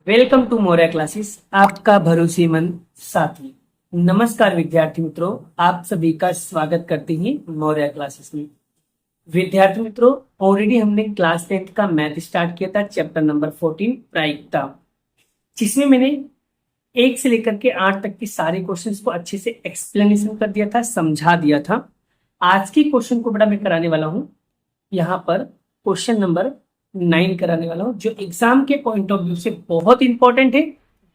Welcome to Moriya classes, आपका भरोसेमंद साथी। नमस्कार विद्यार्थी मित्रों, आप सभी का स्वागत करते हैं मोरिया क्लासेस में। विद्यार्थी मित्रों, ऑलरेडी हमने क्लास 10th का मैथ स्टार्ट किया था, चैप्टर नंबर 14 प्रायिकता, जिसमें मैंने 1 से लेकर के 8 तक के सारे क्वेश्चंस को अच्छे से एक्सप्लेनेशन कर दिया था, समझा दिया था। आज के क्वेश्चन को बड़ा मैं कराने वाला हूँ यहाँ पर, क्वेश्चन नंबर 9 कराने वाला हूँ, जो एग्जाम के पॉइंट ऑफ व्यू से बहुत इंपॉर्टेंट है,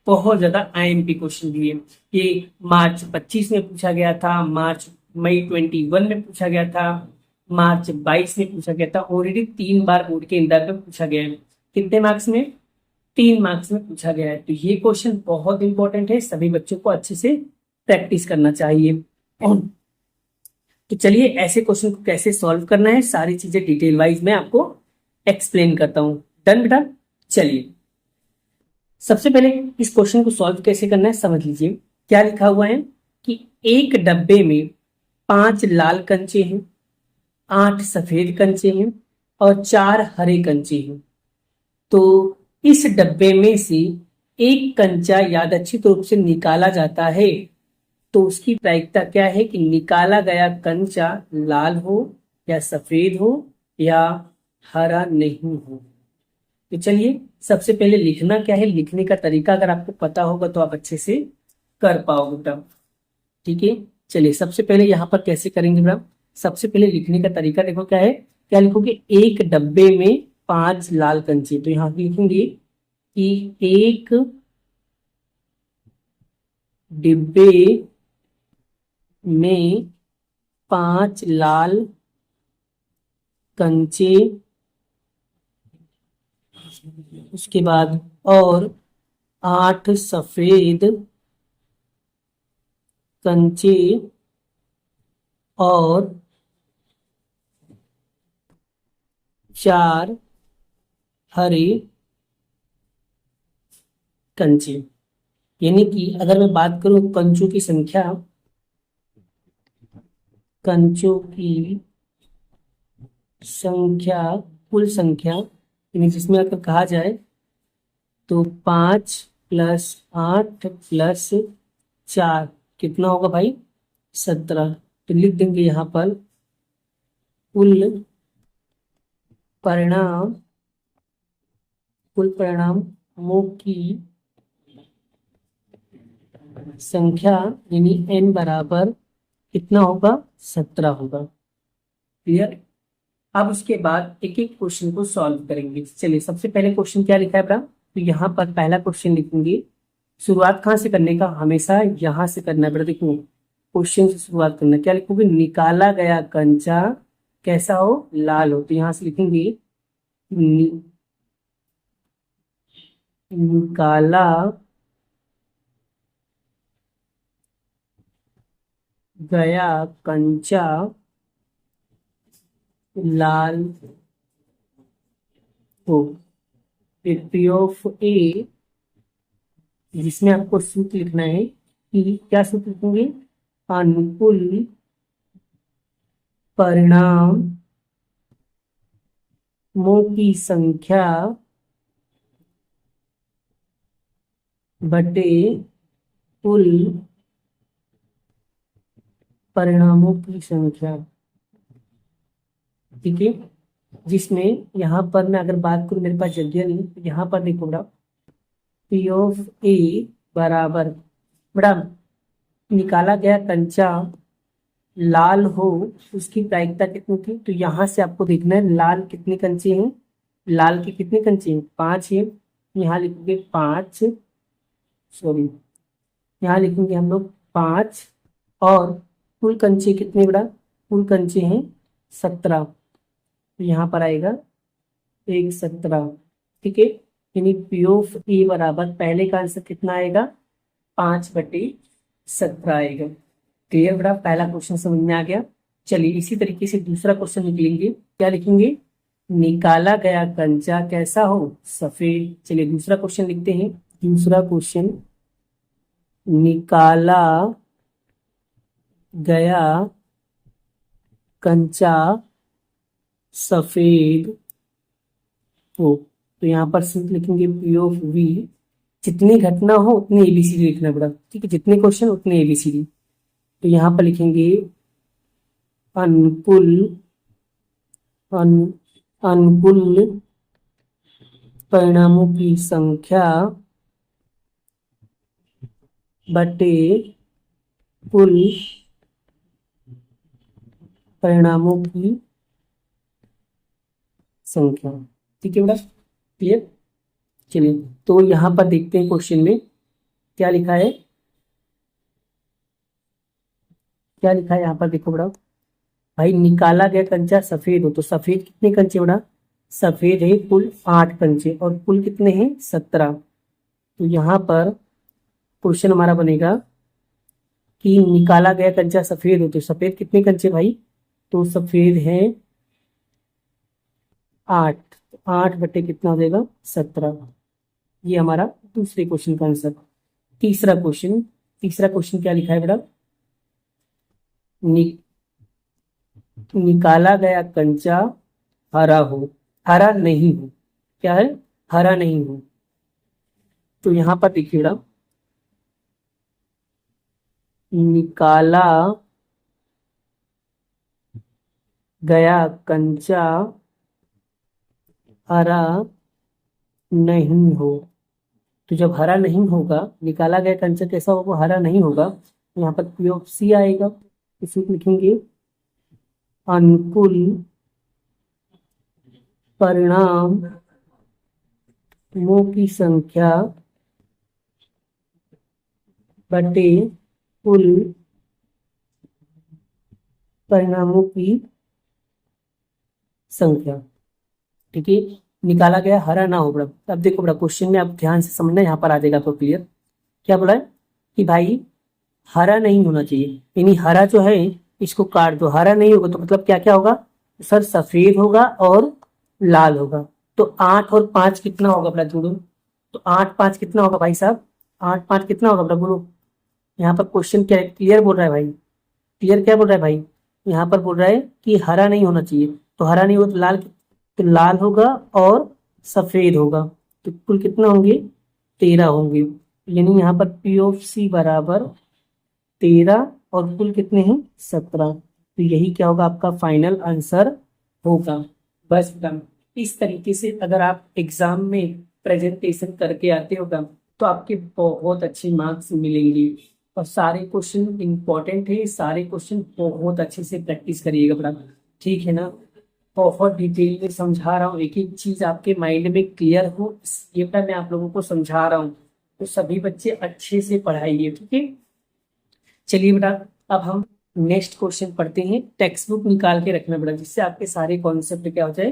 बहुत ज्यादा आईएमपी क्वेश्चन भी है। ये मार्च 25 में पूछा गया था, मई 21 में पूछा गया था, मार्च 22 में पूछा गया था। ऑलरेडी 3 बार बोर्ड के इंदर में पूछा गया है। कितने मार्क्स में? 3 मार्क्स में पूछा गया है। तो ये क्वेश्चन बहुत इंपॉर्टेंट है, सभी बच्चों को अच्छे से प्रैक्टिस करना चाहिए। तो चलिए, ऐसे क्वेश्चन को कैसे सॉल्व करना है, सारी चीजें डिटेल वाइज मैं आपको एक्सप्लेन करता हूं। डन बेटा? चलिए, सबसे पहले इस क्वेश्चन को सॉल्व कैसे करना है समझ लीजिए। क्या लिखा हुआ है कि एक डब्बे में 5 लाल कंचे हैं, 8 सफेद कंचे हैं और 4 हरे कंचे हैं। तो इस डब्बे में से एक कंचा यादृच्छिक रूप से निकाला जाता है, तो उसकी प्रायिकता क्या है कि निकाला गया कंचा लाल हो या सफेद हो या हरा नहीं हो। तो चलिए, सबसे पहले लिखना क्या है, लिखने का तरीका अगर आपको पता होगा तो आप अच्छे से कर पाओगे बेटा। ठीक है, चलिए सबसे पहले यहाँ पर कैसे करेंगे बेटा। सबसे पहले लिखने का तरीका देखो क्या है। क्या लिखोगे? एक डब्बे में 5 लाल कंचे। तो यहाँ लिखेंगे कि एक डिब्बे में 5 लाल कंचे, उसके बाद और 8 सफेद कंचे और 4 हरे कंचे। यानी कि अगर मैं बात करूं कंचों की संख्या, कंचों की संख्या, कुल संख्या, यानी जिसमें अगर कहा जाए तो 5 + 8 + 4 कितना होगा भाई? 17। तो लिख देंगे यहाँ पर कुल परिणाम, कुल परिणामों की संख्या यानी n बराबर कितना होगा? 17 होगा। क्लियर? अब उसके बाद एक एक क्वेश्चन को सॉल्व करेंगे। चलिए, सबसे पहले क्वेश्चन क्या लिखा है बेटा, तो यहाँ पर पहला क्वेश्चन लिखेंगे। शुरुआत कहाँ से करने का? हमेशा यहाँ से करना है बेटा। देखो, क्वेश्चन से शुरुआत करना। क्या लिखोगे? निकाला गया कंचा कैसा हो? लाल हो। तो यहाँ से लिखेंगे निकाला गया कंचा लाल हो। फिर पी ऑफ ए, जिसमें आपको सूत्र लिखना है कि क्या सूत्र लिखेंगे? अनुकूल परिणामों की संख्या बटे कुल परिणामों की संख्या। ठीक है, जिसमें यहाँ पर मैं अगर बात करूं, मेरे पास जगह नहीं, तो यहाँ पर देखो बड़ा, पी ऑफ ए बराबर बड़ा निकाला गया कंचा लाल हो, उसकी प्रायिकता कितनी थी? तो यहाँ से आपको देखना है लाल कितने कंचे हैं। लाल के कितने कंचे हैं? 5 है। यहाँ लिखोगे 5, सॉरी, यहाँ लिखेंगे हम लोग 5। और कुल कंचे कितने बड़ा? कुल कंचे हैं 17। तो यहाँ पर आएगा 17। ठीक है, यानी पी ऑफ ए बराबर पहले का आंसर कितना आएगा? 5/17 आएगा। क्लियर बेटा? पहला क्वेश्चन समझ में आ गया। चलिए, इसी तरीके से दूसरा क्वेश्चन निकलेंगे। क्या लिखेंगे? निकाला गया कंचा कैसा हो? सफेद। चलिए दूसरा क्वेश्चन लिखते हैं। दूसरा क्वेश्चन, निकाला गया कंचा सफेद हो। तो यहाँ पर सिर्फ लिखेंगे पी ऑफ वी जितनी घटना हो उतनी एबीसीडी लिखना पड़ा, ठीक है, जितने क्वेश्चन उतनी एबीसीडी। तो यहाँ पर लिखेंगे अनुकूल अन, अनुकूल परिणामों की संख्या बटे कुल परिणामों की संख्या, ठीक है बेटा, क्लियर। चलिए तो यहाँ पर देखते हैं क्वेश्चन में क्या लिखा है, क्या लिखा है यहाँ पर देखो बेटा। भाई निकाला गया कंचा सफेद हो, तो सफेद कितने कंचे बेटा, सफेद है कुल 8 कंचे और कुल कितने हैं 17। तो यहाँ पर क्वेश्चन हमारा बनेगा कि निकाला गया कंचा सफेद हो, तो सफेद कितने कंचे भाई, तो सफेद है 8, 8 बटे कितना हो जाएगा 17। ये हमारा दूसरे क्वेश्चन का आंसर। तीसरा क्वेश्चन, तीसरा क्वेश्चन क्या लिखा है बेटा, नि, निकाला गया कंचा हरा हो, हरा नहीं हो, क्या है, हरा नहीं हो। तो यहाँ पर देखिए बेटा, निकाला गया कंचा हरा नहीं हो, तो जब हरा नहीं होगा, निकाला गया कंचा कैसा होगा, हरा नहीं होगा, तो यहाँ पर पी ऑफ सी आएगा। इसमें लिखेंगे अनुकूल परिणामों की संख्या बटे कुल परिणामों की संख्या, ठीक है। निकाला गया हरा ना हो बड़ा। अब देखो बड़ा क्वेश्चन में आप ध्यान से समझना, यहाँ पर आ जाएगा आपको क्लियर। क्या बोला है कि भाई हरा नहीं होना चाहिए, यानी हरा जो है इसको काट दो, हरा नहीं होगा तो मतलब क्या क्या होगा सर, सफेद होगा और लाल होगा। तो 8 और 5 कितना होगा बड़ा, जोड़ो। तो 8 5 कितना होगा भाई साहब, 8 5 कितना होगा बड़ा, बोलो। यहाँ पर क्वेश्चन क्या क्लियर बोल रहा है भाई, क्लियर क्या बोल रहा है भाई, यहाँ पर बोल रहा है कि हरा नहीं होना चाहिए, तो हरा नहीं हो तो लाल, तो लाल होगा और सफेद होगा, तो कुल कितना होंगे 13 होंगे। यानी यहाँ पर पी ऑफ सी बराबर 13 और कुल कितने हैं 17। तो यही क्या होगा आपका फाइनल आंसर होगा। बस एकदम इस तरीके से अगर आप एग्जाम में प्रेजेंटेशन करके आते हो तो आपके बहुत अच्छे मार्क्स मिलेंगे। और सारे क्वेश्चन इंपॉर्टेंट है, सारे क्वेश्चन बहुत अच्छे से प्रैक्टिस करिएगा बड़ा, ठीक है ना। बहुत डिटेल में समझा रहा हूँ, एक एक चीज आपके माइंड में क्लियर हो, ये पर मैं आप लोगों को समझा रहा हूँ। तो सभी बच्चे अच्छे से पढ़ाइए, ठीक है। चलिए बेटा अब हम नेक्स्ट क्वेश्चन पढ़ते हैं। टेक्स्ट बुक निकाल के रखना बेटा, जिससे आपके सारे कॉन्सेप्ट क्या हो जाए,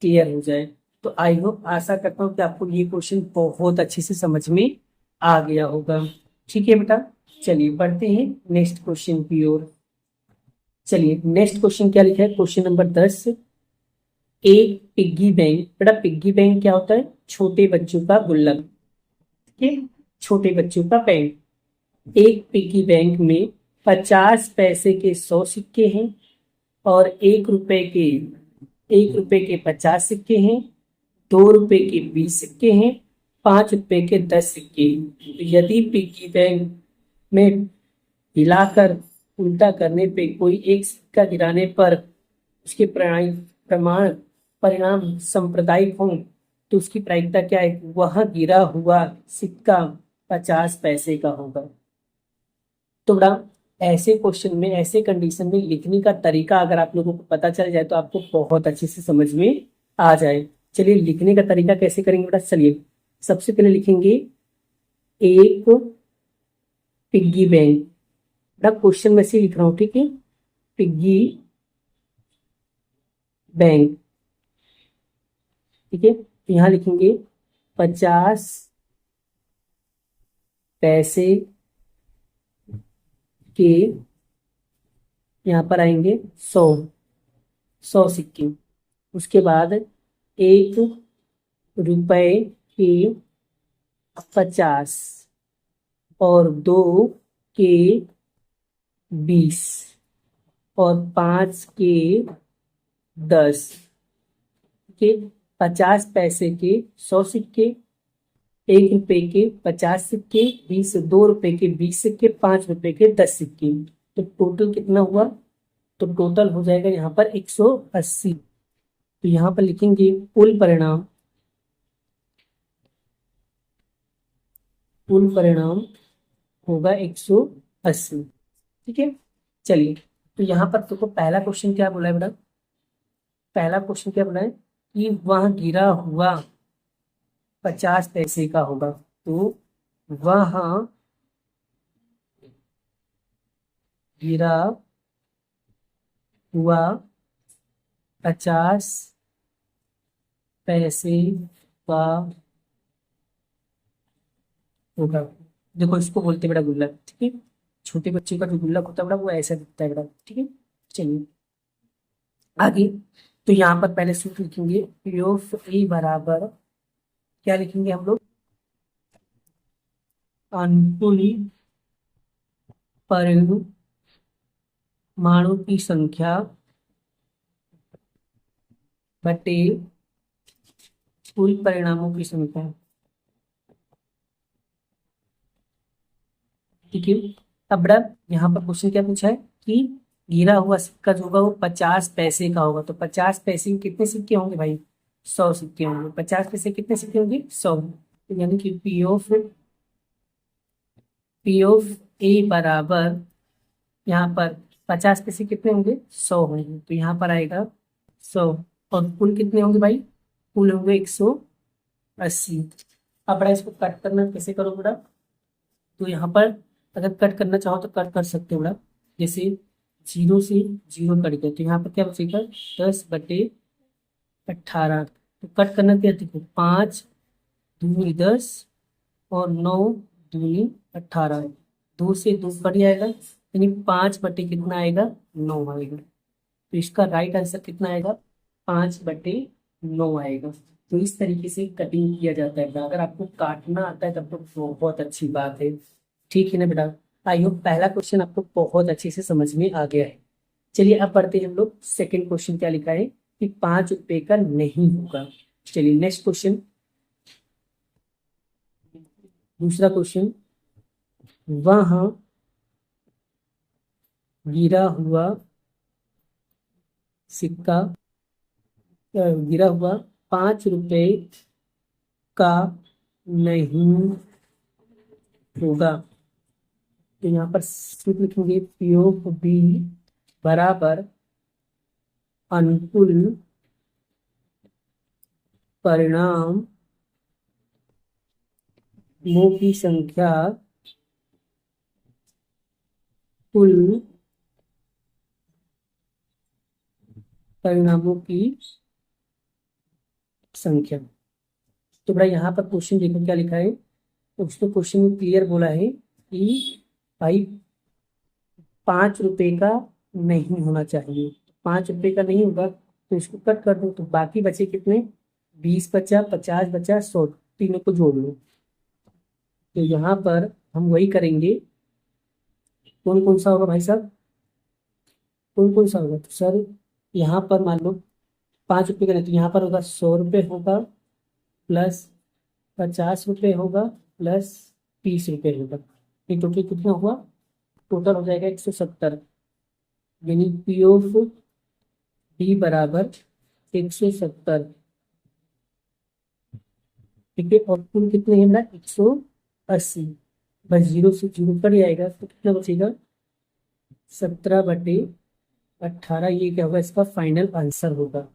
क्लियर हो जाए। तो आई होप, आशा करता हूँ कि आपको ये क्वेश्चन बहुत अच्छे से समझ में आ गया होगा, ठीक है बेटा। चलिए बढ़ते हैं नेक्स्ट क्वेश्चन की ओर। चलिए नेक्स्ट क्वेश्चन क्या लिखा है, क्वेश्चन नंबर 10। एक पिग्गी बैंक, बेटा पिग्गी बैंक क्या होता है, छोटे बच्चों का गुल्लक, ठीक है, छोटे बच्चों का बैंक। एक पिग्गी बैंक में 50 पैसे के 100 सिक्के हैं और 1 रुपए के 50 सिक्के हैं, 2 रुपए के 20 सिक्के हैं, 5 रुपए के 10 सिक्के हैं। तो यदि पिग्गी बैंक में हिलाकर उल्टा करने पे कोई एक सिक्का गिराने पर उसके प्रमाण परिणाम सांप्रदायिक हों, तो उसकी प्रायिकता क्या है, वह गिरा हुआ सिक्का 50 पैसे का होगा। तो बड़ा ऐसे क्वेश्चन में, ऐसे कंडीशन में लिखने का तरीका अगर आप लोगों को पता चल जाए तो आपको बहुत अच्छे से समझ में आ जाए। चलिए लिखने का तरीका कैसे करेंगे बेटा, चलिए सबसे पहले लिखेंगे एक पिग्गी बैंक, बेटा क्वेश्चन में से लिख रहा हूं, ठीक है, पिग्गी बैंक, ठीक है। तो यहाँ लिखेंगे 50 पैसे के, यहाँ पर आएंगे 100 सिक्के, उसके बाद 1 रुपए के 50 और 2 के 20 और 5 के 10, के 50 पैसे के 100 सिक्के, 1 रुपए के 50 सिक्के, 2 रुपए के 20 सिक्के, 5 रुपए के 10 सिक्के। तो टोटल कितना हुआ? तो टोटल हो जाएगा यहाँ पर 180। तो यहाँ पर लिखेंगे कुल परिणाम होगा 180। ठीक है, चलिए। तो यहाँ पर तुमको पहला क्वेश्चन क्या बोला है बेटा? पहला क्वेश्चन क्या बोला है कि वह गिरा हुआ 50 पैसे का होगा। तो वह गिरा हुआ 50 पैसे का होगा। देखो, इसको बोलते हैं बेटा गुल्लक। ठीक है, छोटे बच्चे का जो गुल्लक होता है बेटा, वो ऐसा दिखता है बेटा। ठीक है, चलिए आगे। तो यहाँ पर पहले सूत्र लिखेंगे, पी ऑफ ए बराबर क्या लिखेंगे हम लोग? अनुकूल परमाणु की संख्या बटे कुल परिणामों की संख्या। ठीक है, अब बेटा यहाँ पर क्वेश्चन क्या पूछा है कि गिरा हुआ सिक्का जो होगा वो 50 पैसे का होगा। तो 50 पैसे के कितने सिक्के होंगे भाई? 100 सिक्के होंगे। 50 पैसे कितने सिक्के होंगे? 100। तो यानी कि पी ऑफ ए बराबर, यहाँ पर 50 पैसे कितने होंगे? 100 होंगे। तो यहाँ पर आएगा 100। और कुल कितने होंगे भाई? कुल होंगे 180। अब बड़ा इसको कट करना कैसे करो बेटा? तो यहाँ पर अगर कट करना चाहो तो कट कर सकते हो बेटा। जैसे 0 से 0 कट गया, तो यहाँ पर क्या बचेगा? 10/18। तो कट करना क्या? देखो, 5 दूनी 10 और 9 दूनी 18। 2 से 2 कट जाएगा, यानी 5 बटे कितना आएगा? 9 आएगा। तो इसका राइट आंसर कितना आएगा? 5/9 आएगा। तो इस तरीके से कटिंग किया जाता है बेटा। अगर आपको काटना आता है तब तो बहुत अच्छी बात है। ठीक है ना बेटा? आई होप पहला क्वेश्चन आपको बहुत अच्छे से समझ में आ गया है। चलिए अब पढ़ते हैं हम लोग सेकंड क्वेश्चन। क्या लिखा है कि 5 रुपए का नहीं होगा। चलिए नेक्स्ट क्वेश्चन, दूसरा क्वेश्चन। वह गिरा हुआ सिक्का गिरा हुआ 5 रुपए का नहीं होगा। तो यहाँ पर सूत्र लिखेंगे, पी ऑफ बी बराबर अनुकूल परिणामों की संख्या कुल परिणामों की संख्या। तो बड़ा यहाँ पर क्वेश्चन देखो क्या लिखा है। तो उसको क्वेश्चन में क्लियर बोला है कि भाई 5 रुपए का नहीं होना चाहिए। 5 रुपए का नहीं होगा तो इसको कट कर दो, तो बाकी बचे कितने? 20 बचा, 50 बचा, 100। तीनों को जोड़ लो। तो यहाँ पर हम वही करेंगे। कौन कौन सा होगा भाई साहब? कौन कौन सा होगा? तो सर यहाँ पर मान लो 5 रुपए का नहीं, तो यहाँ पर होगा 100 रुपये होगा, प्लस 50 रुपये होगा, प्लस 30 रुपये होगा। ये टोटल कितना हुआ? टोटल हो जाएगा 170। यानी पी ऑफ डी बराबर 170। ठीक है, और कुल कितने है ना? 180। बस 0 से 0 कट जाएगा तो कितना बचेगा? 17/18। ये क्या होगा? इसका फाइनल आंसर होगा।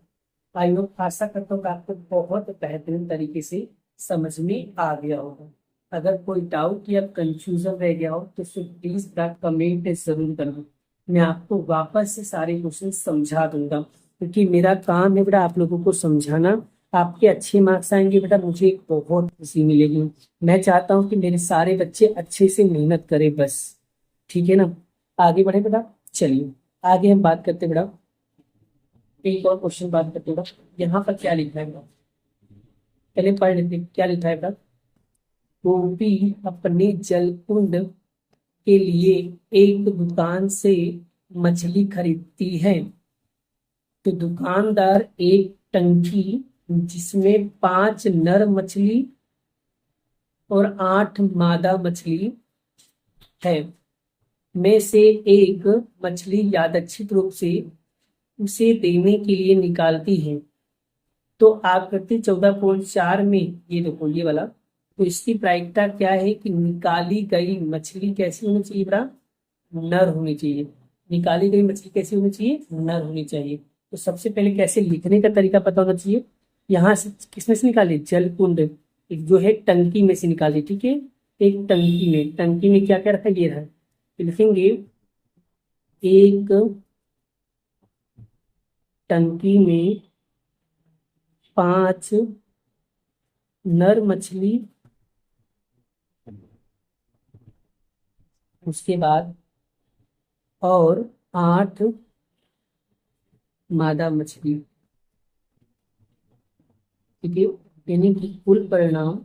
आई होप, आशा करता हूँ कि आपको बहुत बेहतरीन तरीके से समझ में आ गया होगा। अगर कोई डाउट या कंफ्यूजन रह गया हो तो फिर प्लीज कमेंट जरूर करना। मैं आपको वापस से सारे क्वेश्चन समझा दूंगा, क्योंकि मेरा काम है बेटा आप लोगों को समझाना। आपके अच्छे मार्क्स आएंगे बेटा, मुझे बहुत खुशी मिलेगी। मैं चाहता हूँ कि मेरे सारे बच्चे अच्छे से मेहनत करें बस। ठीक है ना? आगे बढ़े बेटा। चलिए आगे हम बात करते हैं बेटा, एक और क्वेश्चन बात करते हैं। यहाँ पर क्या लिखा है बेटा? पहले पढ़ लेते हैं क्या लिखा है बेटा। गोपी अपने जलकुंड के लिए एक दुकान से मछली खरीदती है। तो दुकानदार एक टंकी जिसमें 5 नर मछली और 8 मादा मछली है में से एक मछली यादृच्छिक रूप से उसे देने के लिए निकालती है, तो आकृति 14.4 में ये देखो ये वाला, तो इसकी प्रायिकता क्या है कि निकाली गई मछली कैसी होनी चाहिए बड़ा, नर होनी चाहिए। निकाली गई मछली कैसी होनी चाहिए, नर होनी चाहिए। तो सबसे पहले कैसे लिखने का तरीका पता होना चाहिए। यहाँ से किसमें से निकाले, जलकुंड एक जो है टंकी में से निकाले, ठीक है। एक टंकी में क्या क्या रखा, ये रहा। तो लिखेंगे एक टंकी में 5 नर मछली, उसके बाद और 8 मादा मछली, ठीक है। यानी कि कुल परिणाम,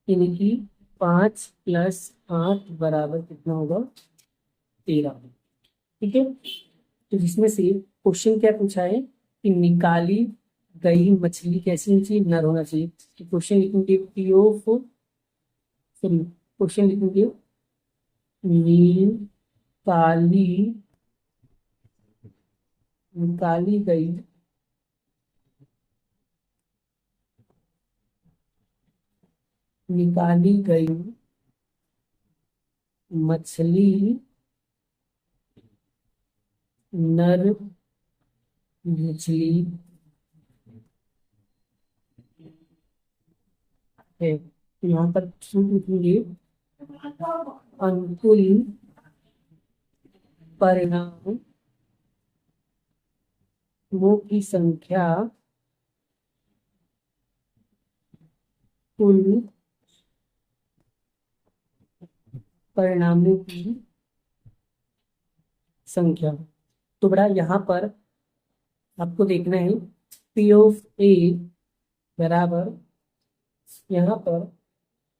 यानी कि 5 + 8 बराबर कितना होगा, 13, ठीक है। तो जिसमें से क्वेश्चन क्या पूछा है कि निकाली गई मछली कैसी होनी चाहिए, नर होना चाहिए। तो क्वेश्चन लिखेंगे पी ऑफ, सॉरी क्वेश्चन लिखेंगे निकाली निकाली गई निकाली गई मछली नर मछली है। तो यहाँ पर सूत्र लिखेंगे अनुकूल परिणामों की संख्या कुल परिणामों की संख्या। तो बड़ा यहाँ पर आपको देखना है पी ऑफ ए बराबर, यहाँ पर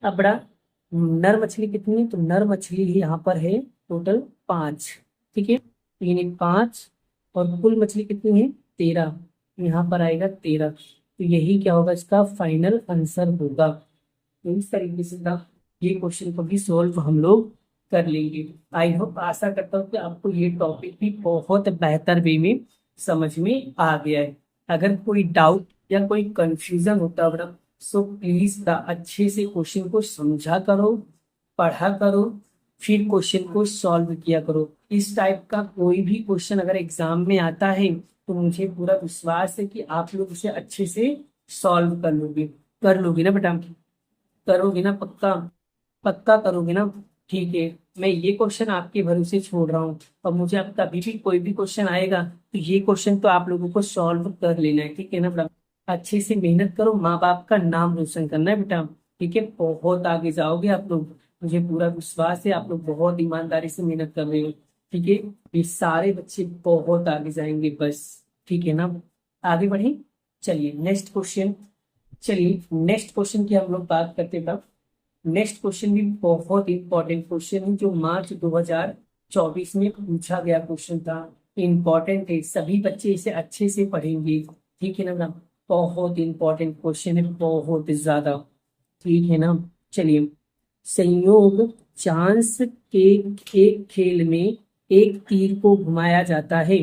अब बड़ा नर मछली कितनी है, तो नर मछली यहाँ पर है टोटल 5, ठीक है। यानी 5 और कुल मछली कितनी है, 13, यहाँ पर आएगा 13। तो यही क्या होगा, इसका फाइनल आंसर होगा। तो इस तरीके से ना ये क्वेश्चन को भी सॉल्व हम लोग कर लेंगे। आई होप, आशा करता हूँ कि आपको ये टॉपिक भी बहुत बेहतर वे में समझ में आ गया है। अगर कोई डाउट या कोई कंफ्यूजन होता है सो प्लीज अच्छे से क्वेश्चन को समझा करो, पढ़ा करो, फिर क्वेश्चन को सॉल्व किया करो। इस टाइप का कोई भी क्वेश्चन अगर एग्जाम में आता है तो मुझे पूरा विश्वास है कि आप लोग इसे अच्छे से सॉल्व कर लोगे ना बेटा, करोगे ना, पक्का पक्का करोगे ना। ठीक है, मैं ये क्वेश्चन आपके भरोसे छोड़ रहा हूँ, और मुझे अब कभी भी कोई भी क्वेश्चन आएगा तो ये क्वेश्चन तो आप लोगों को सॉल्व कर लेना है, ठीक है ना बेटा। अच्छे से मेहनत करो, माँ बाप का नाम रोशन करना है बेटा, ठीक है। बहुत आगे जाओगे आप लोग, मुझे पूरा विश्वास है। आप लोग बहुत ईमानदारी से मेहनत कर रहे हो, ठीक है। ये सारे बच्चे बहुत आगे जाएंगे बस, ठीक है ना। आगे बढ़े, चलिए नेक्स्ट क्वेश्चन। चलिए नेक्स्ट क्वेश्चन की हम लोग बात करते हैं। नेक्स्ट क्वेश्चन भी बहुत इंपॉर्टेंट क्वेश्चन है, जो मार्च 2024 में पूछा गया क्वेश्चन था। इंपॉर्टेंट है, सभी बच्चे इसे अच्छे से पढ़ेंगे, ठीक है ना मैडम। बहुत इंपॉर्टेंट क्वेश्चन है, बहुत ज्यादा, ठीक है ना। चलिए, संयोग चांस के एक खेल में एक तीर को घुमाया जाता है।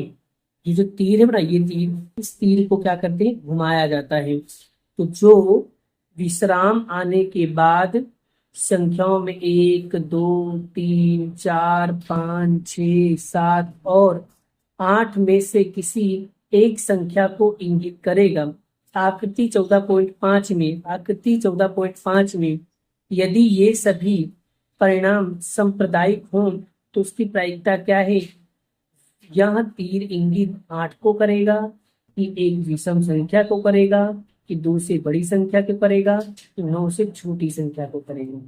ये जो तीर है ना, ये तीर, इस तीर को क्या करते हैं, घुमाया जाता है। तो जो विश्राम आने के बाद संख्याओं में 1 2 3 4 5 6 7 और 8 में से किसी एक संख्या को इंगित करेगा। आकृति 14.5 में यदि ये सभी परिणाम सांप्रदायिक हों तो उसकी प्रायिकता क्या है। यह तीर इंगित 8 को करेगा, कि एक विषम संख्या को करेगा, कि 2 से बड़ी संख्या को करेगा, कि 9 से छोटी संख्या को करेगा,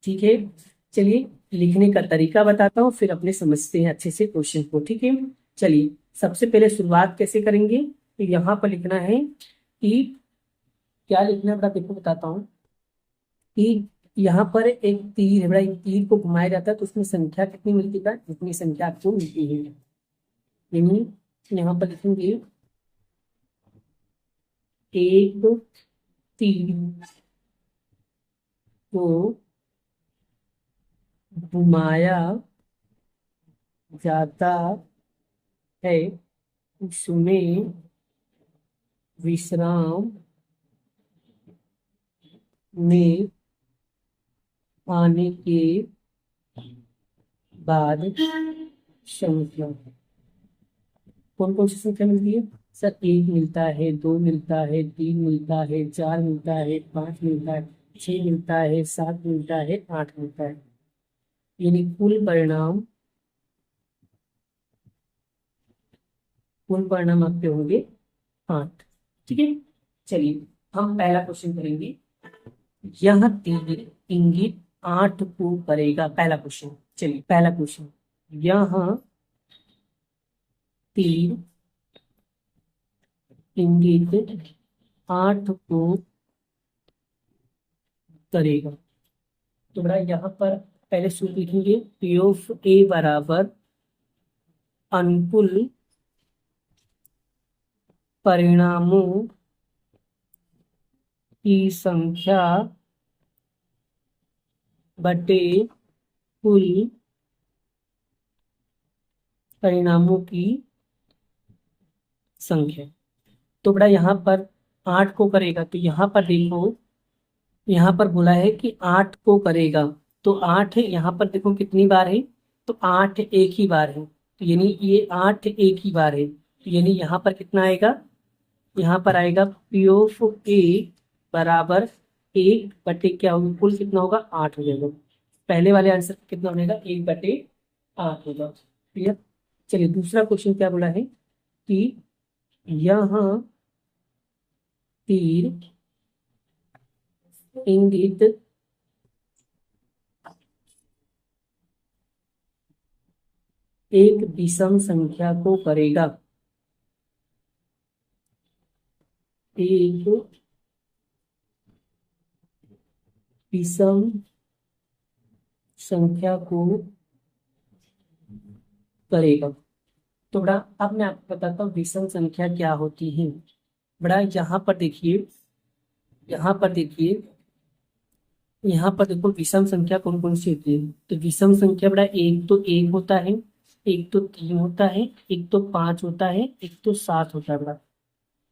ठीक है। चलिए लिखने का तरीका बताता हूँ, फिर अपने समझते हैं अच्छे से क्वेश्चन को, ठीक है। चलिए सबसे पहले शुरुआत कैसे करेंगे, तो यहाँ पर लिखना है कि क्या लिखना है, देखो बताता हूँ कि यहाँ पर एक तीर है, बड़ा एक तीर को घुमाया जाता है तो उसमें संख्या कितनी मिलती है, जितनी संख्या आपको मिलती है। यहाँ पर लिखेंगे एक तीर को घुमाया जाता है उसमें विश्राम में आने के बाद संख्या कौन कौन सी संख्या मिलती है सर? एक मिलता है, दो मिलता है, तीन मिलता है, चार मिलता है, पांच मिलता है, छह मिलता है, सात मिलता है, आठ मिलता है। यानी कुल परिणाम आपके होंगे 8। ठीक है, चलिए हम पहला क्वेश्चन करेंगे। यह तीर इंगित 8 को करेगा। पहला क्वेश्चन, चलिए पहला क्वेश्चन, यह तीर इंगित 8 को करेगा। तो बड़ा यहाँ पर पहले सूत्र लिखेंगे, पी ऑफ ए बराबर अनुकूल परिणामों की संख्या बटे कुल परिणामों की संख्या। तो बड़ा यहाँ पर 8 को करेगा, तो यहाँ पर देखो, यहाँ पर बोला है कि 8 को करेगा, तो 8 यहाँ पर देखो कितनी बार है, तो 8 एक ही बार है, तो यानी ये 8 एक ही बार है, तो यानी यहाँ पर कितना आएगा, यहाँ पर आएगा पी ऑफ ए बराबर 1 बटे क्या होगा, कुल कितना होगा 8 हो जाएगा। पहले वाले आंसर कितना हो जाएगा, 1/8 होगा। क्लियर। चलिए दूसरा क्वेश्चन क्या बोला है कि यहाँ तीर इंगित एक विषम संख्या को करेगा। एक विषम संख्या को करेगा। तो बड़ा अब मैं आपको बताता हूँ विषम संख्या क्या होती है। बड़ा यहाँ पर देखिए, यहाँ पर देखिए, यहाँ पर देखो विषम संख्या कौन कौन सी होती है। तो विषम संख्या बड़ा एक तो 1 होता है, एक तो 3 होता है, एक तो 5 होता है, एक तो 7 होता है बड़ा।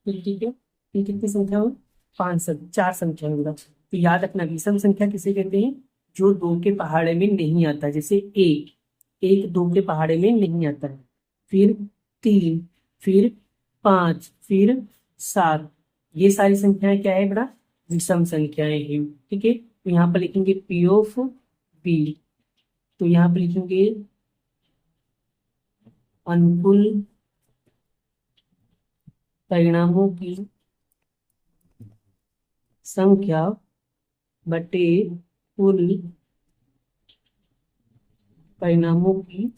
ठीक है, ये कितनी संख्या हो, 4 संख्या होगा। तो याद रखना विषम संख्या किसे कहते हैं, जो 2 के पहाड़े में नहीं आता। जैसे एक 2 के पहाड़े में नहीं आता है, फिर 3, फिर 5, फिर 7, ये सारी संख्याएं क्या है बड़ा, विषम संख्याएं हैं। ठीक है, तो यहाँ पर लिखेंगे पी ऑफ बी, तो यहाँ पर लिखेंगे अनुकूल परिणामों की संख्या बटे कुल परिणामों की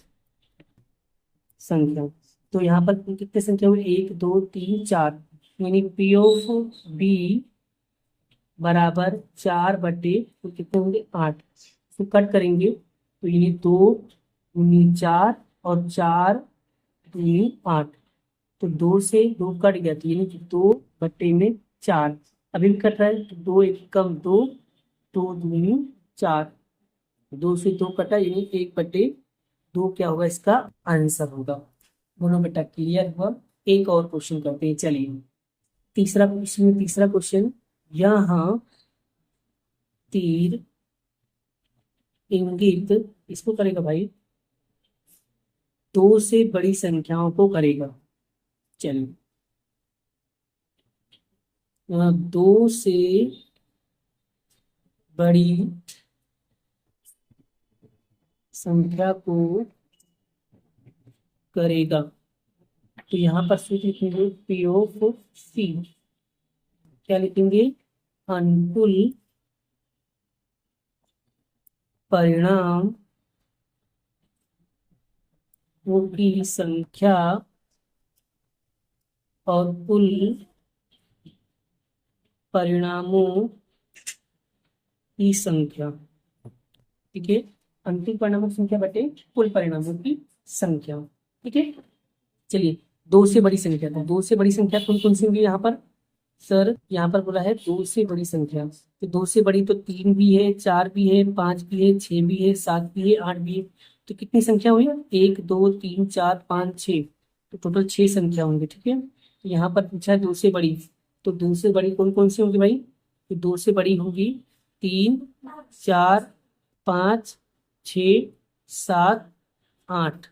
संख्या। तो यहाँ पर कितने संख्या हुई, 1 2 3 4, यानी पी ऑफ बी बराबर 4/, तो कितने होंगे 8। तो कट करेंगे, तो यानी 2 दूनी 4 और 4 दूनी 8, तो 2 से 2 कट गया, तो यानी कि 2/4 अभी भी कट रहा है, तो 2 1 कम 2, 2 दूनी 4, 2 से 2 कटा, यानी 1/2 क्या होगा, इसका आंसर होगा। दोनों बेटा क्लियर हुआ। एक और क्वेश्चन करते हैं, चलिए तीसरा क्वेश्चन, यहाँ तीर इंगित इसको करेगा भाई, 2 से बड़ी संख्याओं को करेगा। चलिए 2 से बड़ी संख्या को करेगा। तो यहाँ पर सूत्र लिखेंगे पी ऑफ सी, क्या लिखेंगे, अनुकूल परिणाम की संख्या और कुल परिणामों की संख्या। ठीक है, अंतिम परिणामों की संख्या बटे कुल परिणामों की संख्या। ठीक है, चलिए 2 से बड़ी संख्या, तो 2 से बड़ी संख्या कौन कौन सी होंगी यहाँ पर, सर यहाँ पर बोला है दो से बड़ी संख्या, तो दो से बड़ी तो तीन भी है, चार भी है, पांच भी है, छह भी है, सात भी है, आठ भी है। तो कितनी संख्या हुई? एक, दो, तीन, चार, पाँच, छः। तो टोटल छह संख्या होंगी। ठीक है, तो यहाँ पर पूछा है दो से बड़ी, तो दो से बड़ी कौन कौन सी होंगी भाई? तो दो से बड़ी होगी तीन, चार, पाँच, छ, सात, आठ।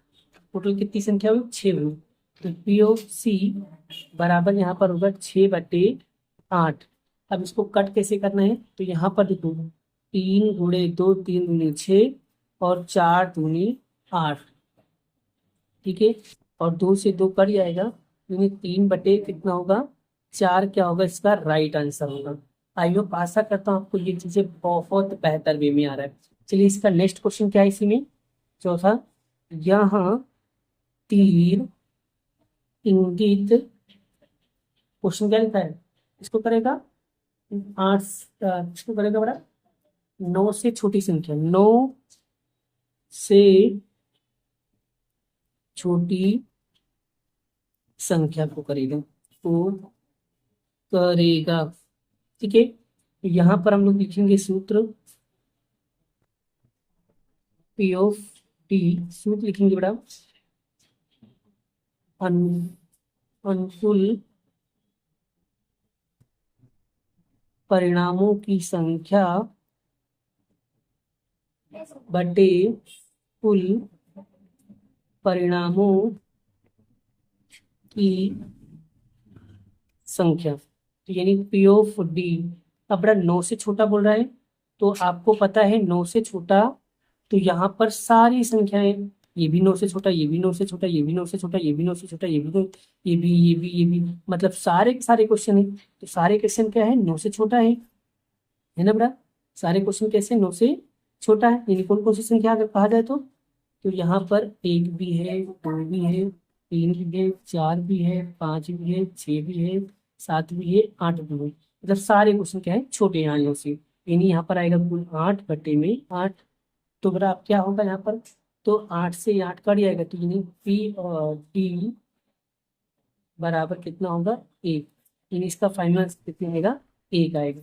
टोटल कितनी संख्या हुई? छः हुई। तो पी ऑफ सी बराबर यहाँ पर होगा 6/8। अब इसको कट कैसे करना है? तो यहाँ पर देखो, 3 × 2, 3 × 6 और 4 × 2 = 8। ठीक है, और 2 से 2 कट जाएगा, यानी 3 कितना होगा? 4 क्या होगा? इसका राइट आंसर होगा। आई होप, आशा करता हूँ आपको ये चीजें बहुत बेहतर वे में आ रहा है। चलिए, इसका नेक्स्ट क्वेश्चन क्या है इसी में? चौथा, यहाँ तीर इंगित, क्वेश्चन क्या लिखा है? इसको करेगा 8, इसको करेगा बड़ा 9 से छोटी संख्या, 9 से छोटी संख्या को करेगा, तो करेगा। ठीक है, तो यहाँ पर हम लोग लिखेंगे सूत्र पी ऑफ टी। सूत्र लिखेंगे बड़ा अनुकूल परिणामों की संख्या बटे कुल परिणामों की संख्या। तो यानी पी ऑफ डी। अब बड़ा 9 से छोटा बोल रहा है, तो आपको पता है 9 से छोटा, तो यहाँ पर सारी संख्याएं, ये भी 9 से छोटा, ये भी 9 से छोटा, ये भी 9 से छोटा, ये भी 9 से छोटा, ये भी ये भी, मतलब सारे के सारे क्वेश्चन है। तो सारे क्वेश्चन क्या है? 9 से छोटा है ना बेटा? सारे क्वेश्चन कैसे? 9 से छोटा है। यानी कौन कौन सी संख्या अगर कहा जाए तो यहाँ पर एक भी है, दो भी है, तीन भी है, चार भी है, पांच भी है, छह भी है, सात भी है, आठ भी है। मतलब सारे क्वेश्चन क्या है? छोटे हैं 9 से। यानी यहाँ पर आएगा कुल 8/8। तो बड़ा अब क्या होगा यहाँ पर? तो 8 से 8 कट जाएगा, तो यानी पी और टी बराबर कितना होगा? 1। यानी इसका फाइनल कितना आएगा? 1 आएगा।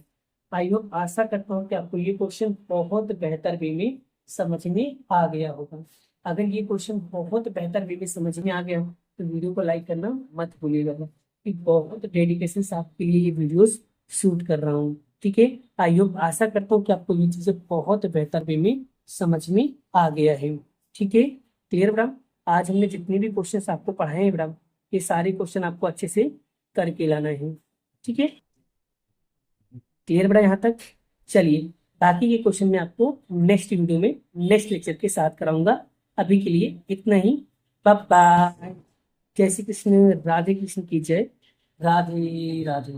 आई होप, आशा करता हूँ कि आपको ये क्वेश्चन बहुत बेहतर वे में समझ में आ गया होगा। अगर ये क्वेश्चन बहुत बेहतर वे में समझ में आ गया हो तो वीडियो को लाइक करना मत भूलिएगा, कि बहुत डेडिकेशन से आपके लिए ये वीडियोस शूट कर रहा हूँ। ठीक है, आई होप, आशा करता हूँ कि आपको ये चीजें बहुत बेहतर वे में समझ में आ गया है। ठीक है, क्लियर बेटा? आज हमने जितने भी क्वेश्चन आपको पढ़ाए हैं बेटा, ये सारे क्वेश्चन आपको अच्छे से करके लाना है। ठीक है, क्लियर बेटा यहाँ तक? चलिए, बाकी के क्वेश्चन मैं आपको नेक्स्ट वीडियो में नेक्स्ट लेक्चर के साथ कराऊंगा। अभी के लिए इतना ही। Bye bye. जय श्री कृष्ण, राधे कृष्ण की जय। राधे राधे।